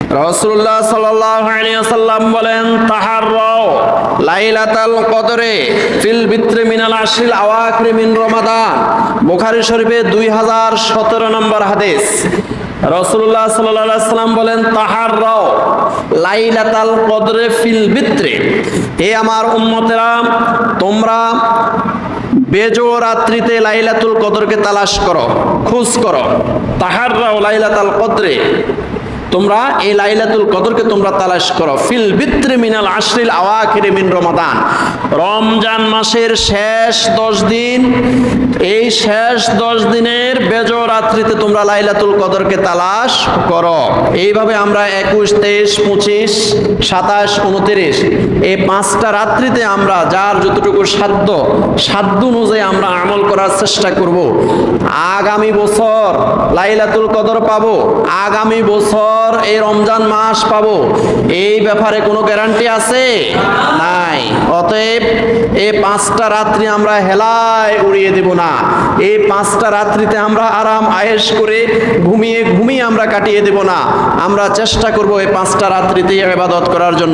রাসূলুল্লাহ সাল্লাল্লাহু আলাইহি ওয়াসাল্লাম বলেন, তাহাররাও লাইলাতাল কদরে ফিল বিত্রি মিনাল আশরিল আওয়াখির মিন রমাদান। বুখারী শরীফে 2017 নম্বর হাদিস। রাসূলুল্লাহ সাল্লাল্লাহু আলাইহি ওয়াসাল্লাম বলেন, তাহাররাও লাইলাতাল কদরে ফিল বিত্রি। হে আমার উম্মতেরা, তোমরা বেজো রাত্রিতে লাইলাতুল কদরকে তালাশ করো, খোঁজ করো। তাহাররাও লাইলাতাল কদরে, তোমরা এই লাইলাতুল কদরকে তোমরা তালাশ করো ফিল বিত্রি মিনাল আশরিল আওয়াখির মিন রমাদান। রমজান মাসের শেষ 10 দিন, এই শেষ 10 দিনের বেজো রাত্রিতে তোমরা লাইলাতুল কদরকে তালাশ করো। এইভাবে আমরা 21, 23, 25, 27, 29 এই 5টা রাত্রিতে আমরা যার যতটুকু সাধ্য অনুযায়ী আমরা আমল করার চেষ্টা করব। আগামী বছর লাইলাতুল কদর পাবো, আগামী বছর এই রমজান মাস পাবো, এই ব্যাপারে কোনো গ্যারান্টি আছে? নাই। অতএব এই 5টা রাত্রি আমরা হেলায় উড়িয়ে দেব না। এই 5টা রাত্রিতে আমরা আরাম আয়েশ করে ঘুমিয়ে আমরা কাটিয়ে দেব না। আমরা চেষ্টা করব এই 5টা রাত্রিতে ইবাদত করার জন্য।